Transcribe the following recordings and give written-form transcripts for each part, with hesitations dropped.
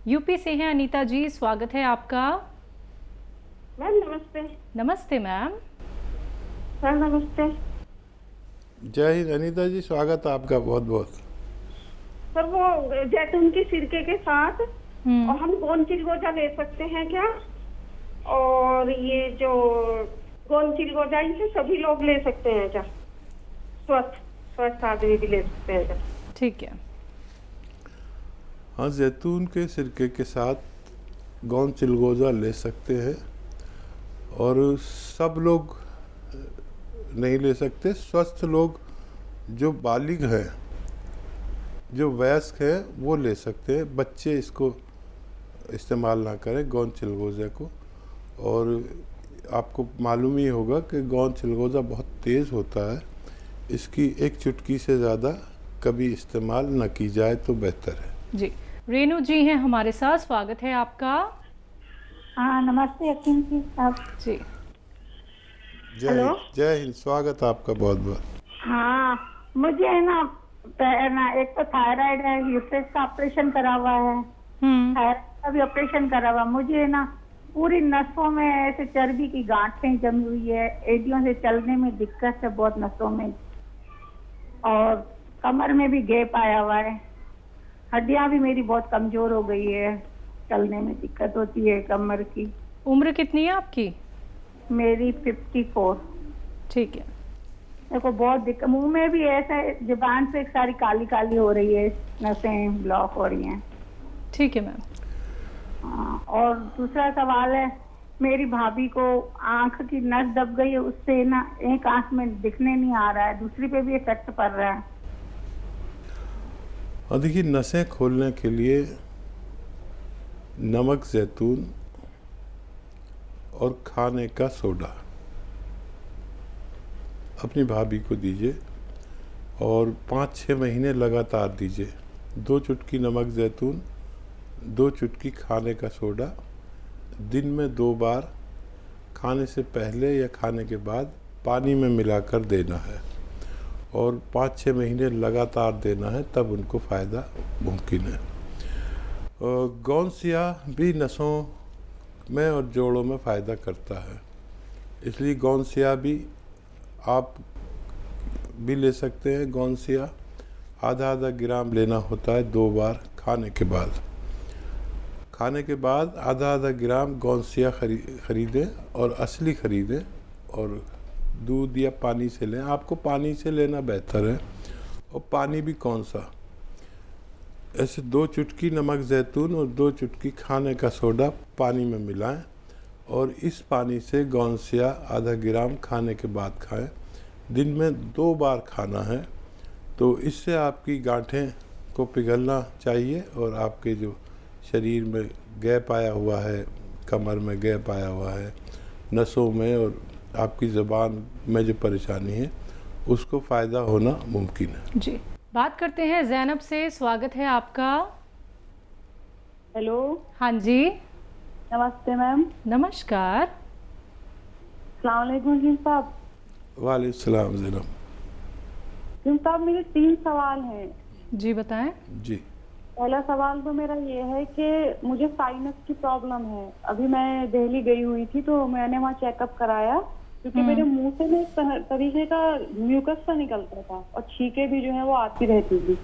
UP से हैं अनीता जी, स्वागत है आपका। मैम नमस्ते। नमस्ते मैम। सर नमस्ते। जय हिंद अनीता जी, स्वागत है आपका बहुत बहुत। सर वो जैतून के सिरके के साथ और हम गोंद चिलगोजा ले सकते हैं क्या? और ये जो गोंद चिलगोजा इसे सभी लोग ले सकते हैं क्या? स्वस्थ स्वस्थ आदमी भी ले सकते हैं क्या? ठीक है। हाँ, जैतून के सिरके के साथ गोंद चिलगोजा ले सकते हैं और सब लोग नहीं ले सकते। स्वस्थ लोग जो बालिग हैं, जो वयस्क हैं, वो ले सकते हैं। बच्चे इसको इस्तेमाल ना करें गोंद चिलगोजा को। और आपको मालूम ही होगा कि गोंद चिलगोजा बहुत तेज़ होता है। इसकी एक चुटकी से ज़्यादा कभी इस्तेमाल न की जाए तो बेहतर है जी। रेणु जी हैं हमारे साथ, स्वागत है आपका। हाँ नमस्ते हकीम जी साहब। जी जय हिंद, स्वागत है आपका बहुत बहुत। हाँ मुझे है ना एक तो थायराइड है, यूट्रस का ऑपरेशन करा हुआ है, थायराइड का भी ऑपरेशन करा हुआ। मुझे है ना पूरी नसों में ऐसे चर्बी की गांठें जमी हुई है, एडियों से चलने में दिक्कत है बहुत नसों में, और कमर में भी गैप आया हुआ है। हड्डियां भी मेरी बहुत कमजोर हो गई है, चलने में दिक्कत होती है कमर की। उम्र कितनी है आपकी? मेरी 54। ठीक है। मेरे को बहुत दिक्कत, मुंह में भी ऐसा है, जुबान से एक सारी काली काली हो रही है, नसें ब्लॉक हो रही हैं। ठीक है मैम। हाँ, और दूसरा सवाल है, मेरी भाभी को आंख की नस दब गई है, उससे ना एक आंख में दिखने नहीं आ रहा है, दूसरी पे भी इफेक्ट पड़ रहा है। और देखिए, नसें खोलने के लिए नमक जैतून और खाने का सोडा अपनी भाभी को दीजिए और 5-6 महीने लगातार दीजिए। 2 चुटकी नमक जैतून, 2 चुटकी खाने का सोडा, दिन में 2 बार खाने से पहले या खाने के बाद पानी में मिलाकर देना है और 5-6 महीने लगातार देना है, तब उनको फ़ायदा मुमकिन है। गौनसिया भी नसों में और जोड़ों में फ़ायदा करता है, इसलिए गौनसिया भी आप भी ले सकते हैं। गौनसिया आधा ग्राम लेना होता है 2 बार खाने के बाद। खाने के बाद आधा ग्राम गौनसिया खरीदें और असली खरीदें और दूध या पानी से लें। आपको पानी से लेना बेहतर है, और पानी भी कौन सा, ऐसे 2 चुटकी नमक जैतून और 2 चुटकी खाने का सोडा पानी में मिलाएं और इस पानी से गौनसिया आधा ग्राम खाने के बाद खाएं। दिन में 2 बार खाना है, तो इससे आपकी गांठें को पिघलना चाहिए और आपके जो शरीर में गैप आया हुआ है, कमर में गैप आया हुआ है, नसों में और आपकी ज़बान में जो परेशानी है, उसको फ़ायदा होना मुमकिन है। जी, बात करते हैं जैनब से, स्वागत है आपका। हेलो। हाँ जी, नमस्ते मैम। नमस्कार। अस्सलाम वालेकुम जी साहब। वालेकुम सलाम ज़ैनब जी साहब, मेरे 3 सवाल हैं। जी बताएं। जी। पहला सवाल तो मेरा ये है कि मुझे साइनस की प्रॉब्लम है। अभी मैं दिल्ली गई हुई थी तो मैंने वहाँ चेकअप कराया, क्योंकि मेरे मुंह से ना एक तरीके का म्यूकस सा निकलता था और छींके भी जो है वो आती रहती थी।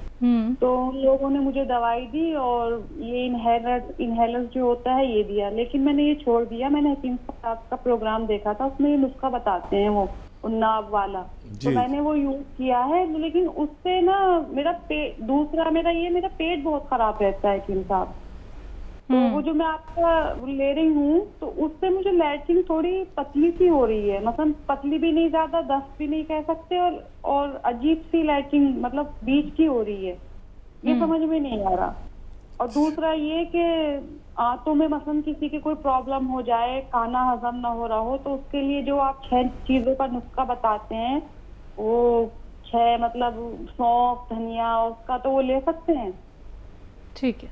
तो लोगों ने मुझे दवाई दी और ये इनहेलर जो होता है ये दिया, लेकिन मैंने ये छोड़ दिया। मैंने हकीम साहब का प्रोग्राम देखा था, उसमें ये नुस्खा बताते हैं वो उन्नाव वाला, तो मैंने वो यूज किया है, लेकिन उससे ना मेरा पेट, दूसरा मेरा पेट बहुत खराब रहता है हकीम साहब। तो वो जो मैं आपका ले रही हूँ, तो उससे मुझे लैट्रिन थोड़ी पतली सी हो रही है, मतलब पतली भी नहीं, ज्यादा दस्त भी नहीं कह सकते, और अजीब सी लैट्रिन, मतलब बीच की हो रही है, ये समझ में नहीं आ रहा। और दूसरा ये कि आंतों में मसलन किसी की कोई प्रॉब्लम हो जाए, खाना हजम ना हो रहा हो, तो उसके लिए जो आप 6 चीजों का नुस्खा बताते हैं, वो 6 मतलब सौंफ, धनिया, उसका तो वो ले सकते हैं। ठीक है।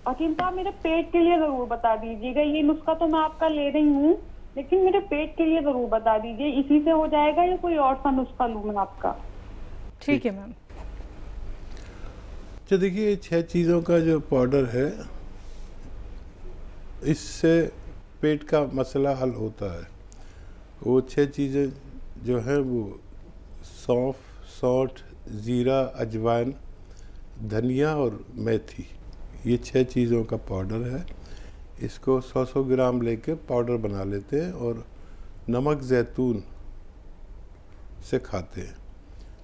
हकीम साहब, मेरे पेट के लिए जरूर बता दीजिएगा। ये नुस्खा तो मैं आपका ले रही हूँ, लेकिन मेरे पेट के लिए जरूर बता दीजिए, इसी से हो जाएगा या कोई और सा नुस्खा लूँ मैं आपका? ठीक है मैम। तो देखिए, ये 6 चीज़ों का जो पाउडर है, इससे पेट का मसला हल होता है। वो 6 चीज़ें जो हैं वो सौंफ, सौंठ, ज़ीरा, अजवाइन, धनिया और मेथी, ये 6 चीज़ों का पाउडर है। इसको 100-100 ग्राम लेके पाउडर बना लेते हैं और नमक ज़ैतून से खाते हैं।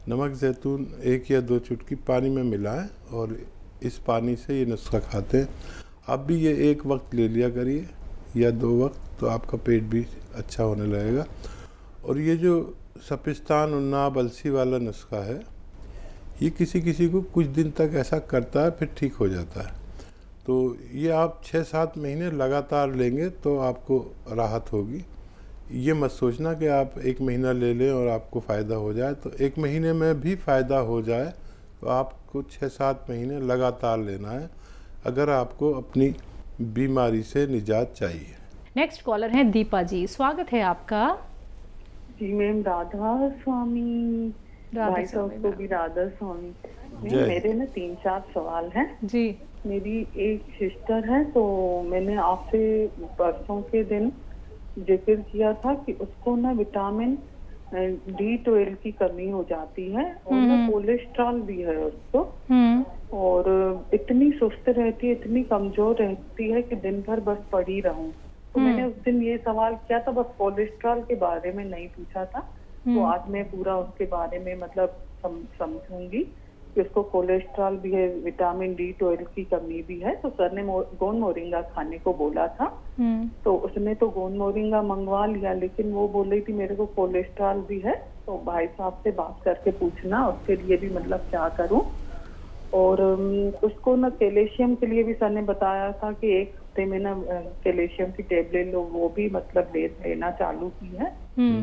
नमक ज़ैतून 1 या 2 चुटकी पानी में मिलाएं और इस पानी से ये नुस्खा खाते हैं। आप भी ये 1 वक्त ले लिया करिए या 2 वक्त, तो आपका पेट भी अच्छा होने लगेगा। और ये जो सपिस्तान, उन्नाब, अलसी वाला नुस्खा है, ये किसी किसी को कुछ दिन तक ऐसा करता है, फिर ठीक हो जाता है। तो ये आप 6-7 महीने लगातार लेंगे तो आपको राहत होगी। ये मत सोचना कि आप 1 महीना ले लें और आपको फ़ायदा हो जाए। तो 1 महीने में भी फ़ायदा हो जाए तो आपको 6-7 महीने लगातार लेना है, अगर आपको अपनी बीमारी से निजात चाहिए। नेक्स्ट कॉलर हैं दीपा जी, स्वागत है आपका। जी मैम, राधा स्वामी। राधा भाई स्वामी साहब को भी राधा स्वामी। जय। मेरे ना 3-4 सवाल हैं। जी। मेरी एक सिस्टर है, तो मैंने आपसे परसों के दिन जिक्र किया था कि उसको ना विटामिन D12 की कमी हो जाती है और ना कोलेस्ट्रॉल भी है उसको, और इतनी सुस्त रहती है, इतनी कमजोर रहती है कि दिन भर बस पड़ी रहूं। तो मैंने उस दिन ये सवाल किया था, बस कोलेस्ट्रॉल के बारे में नहीं पूछा था। तो आज मैं पूरा उसके बारे में मतलब समझूंगी कि उसको कोलेस्ट्रॉल भी है, विटामिन D12 की कमी भी है। तो सर ने गोंद मोरिंगा खाने को बोला था, तो उसने तो गोंद मोरिंगा मंगवा लिया, लेकिन वो बोल रही थी मेरे को कोलेस्ट्रॉल भी है। तो भाई साहब से बात करके पूछना उसके लिए भी मतलब क्या करूं। और उसको ना कैल्शियम के लिए भी सर ने बताया था कि 1 हफ्ते में ना कैल्शियम की टेबलेट लो, वो भी मतलब लेना चालू की है।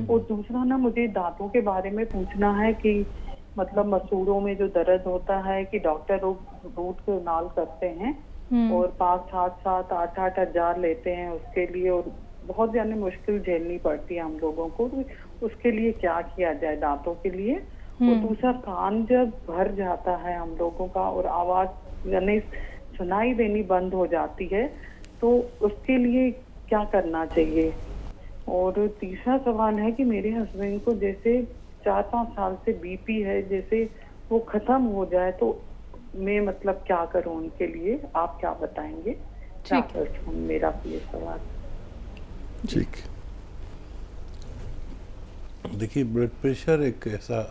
और दूसरा ना मुझे दांतों के बारे में पूछना है कि मतलब मसूड़ों में जो दर्द होता है कि डॉक्टर रूट कनाल करते हैं और 5-7 8 हज़ार लेते हैं उसके लिए, और बहुत ज्यादा मुश्किल झेलनी पड़ती है हम लोगों को। तो उसके लिए क्या किया जाए दांतों के लिए। और दूसरा, कान जब भर जाता है हम लोगों का और आवाज यानी सुनाई देनी बंद हो जाती है, तो उसके लिए क्या करना चाहिए। और तीसरा सवाल है कि मेरे हस्बैंड को जैसे 4-5 साल से BP है, जैसे वो खत्म हो जाए तो मैं मतलब क्या करूं उनके लिए, आप क्या बताएंगे। ठीक है मेरा ये सवाल। ठीक। देखिए, ब्लड प्रेशर एक ऐसा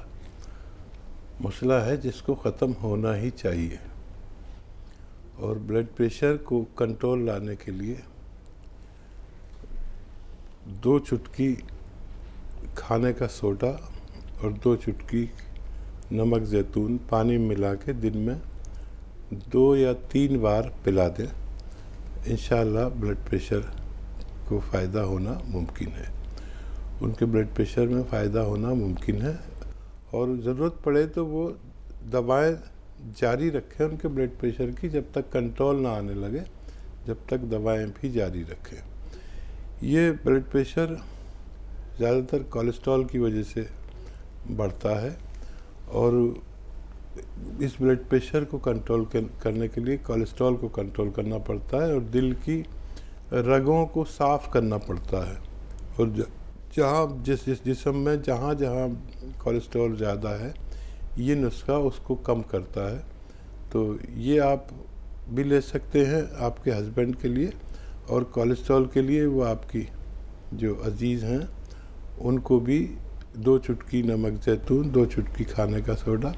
मसला है जिसको ख़त्म होना ही चाहिए, और ब्लड प्रेशर को कंट्रोल लाने के लिए 2 चुटकी खाने का सोडा और 2 चुटकी नमक ज़ैतून पानी में मिला के दिन में 2 या 3 बार पिला दें। इंशाअल्लाह ब्लड प्रेशर को फ़ायदा होना मुमकिन है, उनके ब्लड प्रेशर में फ़ायदा होना मुमकिन है। और ज़रूरत पड़े तो वो दवाएं जारी रखें उनके ब्लड प्रेशर की, जब तक कंट्रोल ना आने लगे, जब तक दवाएं भी जारी रखें। ये ब्लड प्रेशर ज़्यादातर कोलेस्ट्रॉल की वजह से बढ़ता है, और इस ब्लड प्रेशर को कंट्रोल करने के लिए कोलेस्ट्रॉल को कंट्रोल करना पड़ता है और दिल की रगों को साफ़ करना पड़ता है। और जहाँ जिस जिस्म में जहाँ जहाँ कोलेस्ट्रॉल ज़्यादा है, ये नुस्खा उसको कम करता है। तो ये आप भी ले सकते हैं आपके हस्बैंड के लिए, और कोलेस्ट्रॉल के लिए वो आपकी जो अजीज़ हैं उनको भी 2 चुटकी नमक ज़ैतून, 2 चुटकी खाने का सोडा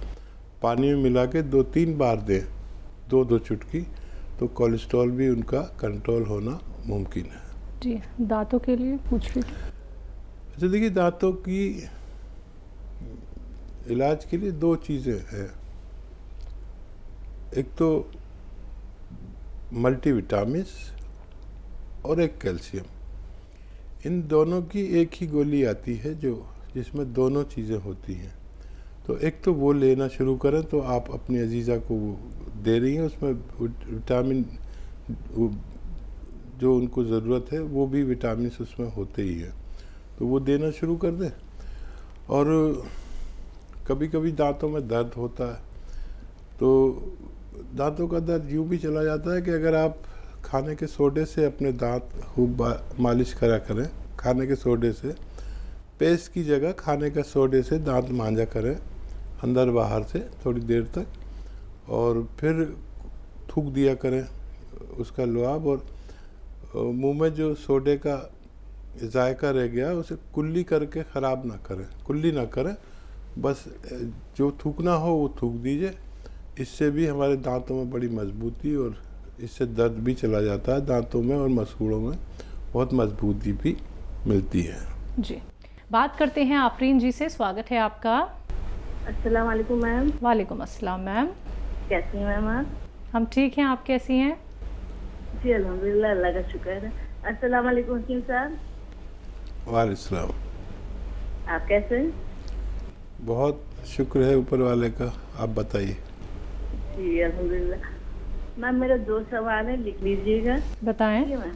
पानी में मिला के 2-3 बार दें, 2-2 चुटकी, तो कोलेस्ट्रॉल भी उनका कंट्रोल होना मुमकिन है। जी, दांतों के लिए पूछ रही थी। अच्छा, देखिए, दांतों की इलाज के लिए 2 चीज़ें हैं। एक तो मल्टीविटामिन्स और एक कैल्शियम। इन दोनों की एक ही गोली आती है जिसमें दोनों चीज़ें होती हैं। तो एक तो वो लेना शुरू करें, तो आप अपनी अजीज़ा को वो दे रही हैं, उसमें विटामिन जो उनको ज़रूरत है वो भी विटामिन उसमें होते ही हैं, तो वो देना शुरू कर दें। और कभी कभी दांतों में दर्द होता है, तो दांतों का दर्द यूँ भी चला जाता है कि अगर आप खाने के सोडे से अपने दांत खूब मालिश करा करें, खाने के सोडे से, पेस्ट की जगह खाने के सोडे से दांत मांजा करें अंदर बाहर से थोड़ी देर तक, और फिर थूक दिया करें उसका लुआब, और मुंह में जो सोडे का जायका रह गया उसे कुल्ली करके ख़राब ना करें, कुल्ली ना करें, बस जो थूकना हो वो थूक दीजिए। इससे भी हमारे दांतों में बड़ी मजबूती और इससे दर्द भी चला जाता है दांतों में, और मसूड़ों में बहुत मजबूती भी मिलती है। जी, बात करते हैं आफरीन जी से। स्वागत है आपका। अस्सलाम वालेकुम मैम। वालेकुम अस्सलाम मैम। कैसी हैं मैम आप? हम ठीक हैं, आप कैसी हैं? जी अल्हम्दुलिल्लाह, अल्लाह का शुक्र है। अस्सलाम वालेकुम हकीम साहब। वालेकुम। आप कैसे हैं? बहुत शुक्र है ऊपर वाले का, आप बताइए। जी अल्हम्दुलिल्लाह। मैम मेरा 2 सवाल है, लिख लीजिएगा। बताएं। जी मैम।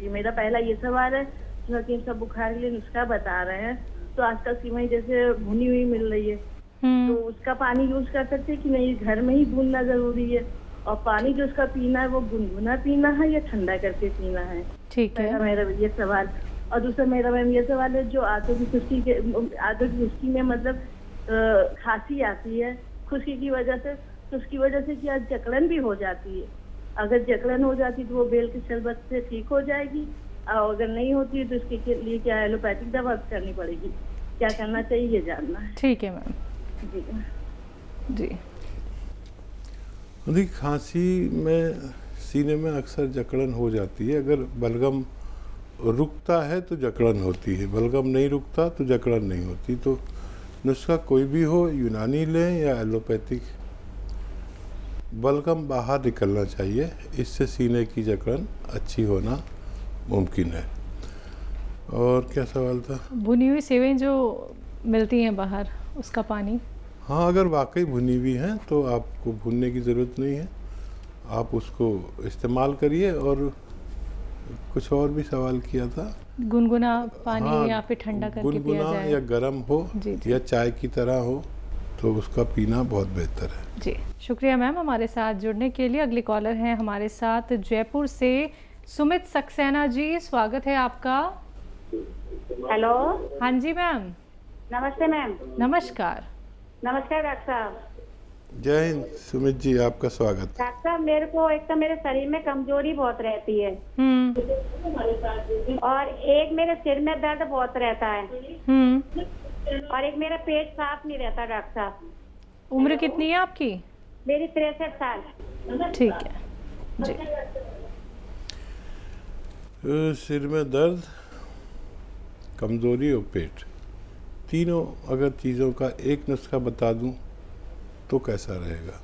जी मेरा पहला ये सवाल है, जो हकीम साहब बुखार के लिए नुस्खा बता रहे हैं, तो आजकल सिवई जैसे भुनी हुई मिल रही है, तो उसका पानी यूज कर सकते हैं कि नहीं? घर में ही भूनना जरूरी है? और पानी जो उसका पीना है वो गुनगुना पीना है या ठंडा करके पीना है? ठीक है। पहला मेरा ये सवाल। और दूसरा मेरा मैम ये सवाल है, जो आंतों की खुश्की में मतलब खांसी आती है खुश्की की वजह से, तो उसकी वजह से क्या जकड़न भी हो जाती है? अगर जकड़न हो जाती तो वो बेल के शरबत से ठीक हो जाएगी, और अगर नहीं होती है तो उसके लिए क्या एलोपैथिक दवा करनी पड़ेगी? क्या करना चाहिए ये जानना है। ठीक है मैम। जी जी। देखिए, खांसी में सीने में अक्सर जकड़न हो जाती है। अगर बलगम रुकता है तो जकड़न होती है, बलगम नहीं रुकता तो जकड़न नहीं होती। तो नुस्खा कोई भी हो, यूनानी लें या एलोपैथिक, बलगम बाहर निकलना चाहिए, इससे सीने की जकड़न अच्छी होना मुमकिन है। और क्या सवाल था? भुनी हुई सेवें जो मिलती हैं बाहर, उसका पानी। हाँ, अगर वाकई भुनी हुई हैं तो आपको भूनने की ज़रूरत नहीं है, आप उसको इस्तेमाल करिए। और कुछ और भी सवाल किया था। गुनगुना पानी हाँ, या फिर ठंडा करके पिया गुनगुना जाए। या गर्म हो जी, जी। या चाय की तरह हो तो उसका पीना बहुत बेहतर है। जी, शुक्रिया मैम हमारे साथ जुड़ने के लिए। अगली कॉलर हैं हमारे साथ जयपुर से सुमित सक्सेना जी, स्वागत है आपका। हेलो, हाँ जी मैम। नमस्ते मैम। नमस्कार। नमस्कार डॉक्टर साहब। जय हिंद सुमित जी, आपका स्वागत। डॉक्टर साहब, मेरे को एक तो मेरे शरीर में कमजोरी बहुत रहती है, और एक मेरे सिर में दर्द बहुत रहता है, और एक मेरा पेट साफ नहीं रहता डॉक्टर साहब। उम्र कितनी है आपकी? मेरी 63 साल। ठीक है जी। सिर में दर्द, कमज़ोरी और पेट, तीनों अगर चीज़ों का एक नुस्खा बता दूं तो कैसा रहेगा?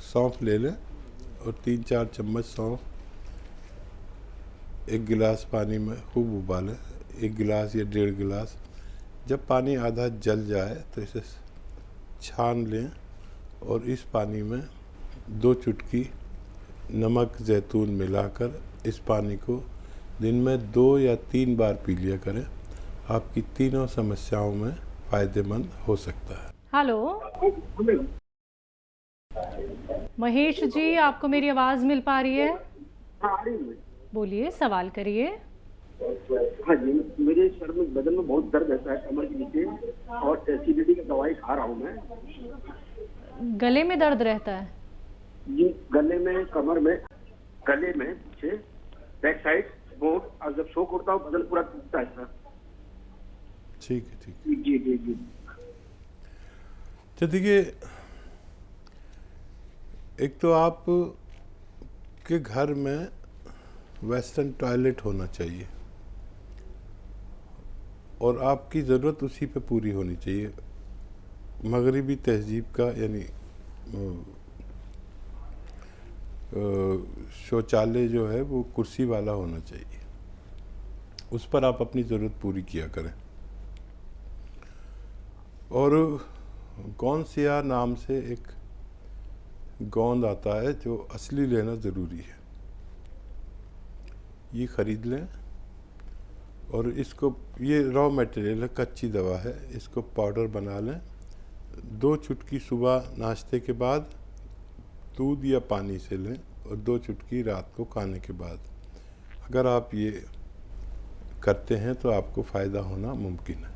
सौंफ ले लें और 3-4 चम्मच सौंफ एक गिलास पानी में खूब उबालें, 1 गिलास या 1.5 गिलास। जब पानी आधा जल जाए तो इसे छान लें, और इस पानी में 2 चुटकी नमक जैतून मिलाकर इस पानी को दिन में 2 या 3 बार पी लिया करें। आपकी तीनों समस्याओं में फ़ायदेमंद हो सकता है। हेलो महेश जी, आपको मेरी आवाज़ मिल पा रही है? बोलिए, सवाल करिए। हाँ जी, मेरे सर में बदन में बहुत दर्द रहता है, कमर के नीचे, और एसिडिटी की दवाई खा रहा हूँ मैं। गले में दर्द रहता है? जी, गले में, कमर में, गले में पीछे बैक साइड बहुत, और जब सो करता हूँ बदन पूरा टूटता है सर। ठीक है, ठीक है। जी जी जी। तो देखिए, एक तो आप के घर में वेस्टर्न टॉयलेट होना चाहिए, और आपकी ज़रूरत उसी पे पूरी होनी चाहिए। मगरिबी तहजीब का यानी शौचालय जो है वो कुर्सी वाला होना चाहिए, उस पर आप अपनी ज़रूरत पूरी किया करें। और गौनसिया नाम से एक गोंद आता है जो असली लेना ज़रूरी है, ये ख़रीद लें और इसको, ये रॉ मटेरियल है, कच्ची दवा है, इसको पाउडर बना लें। 2 चुटकी सुबह नाश्ते के बाद दूध या पानी से लें और 2 चुटकी रात को खाने के बाद। अगर आप ये करते हैं तो आपको फ़ायदा होना मुमकिन है।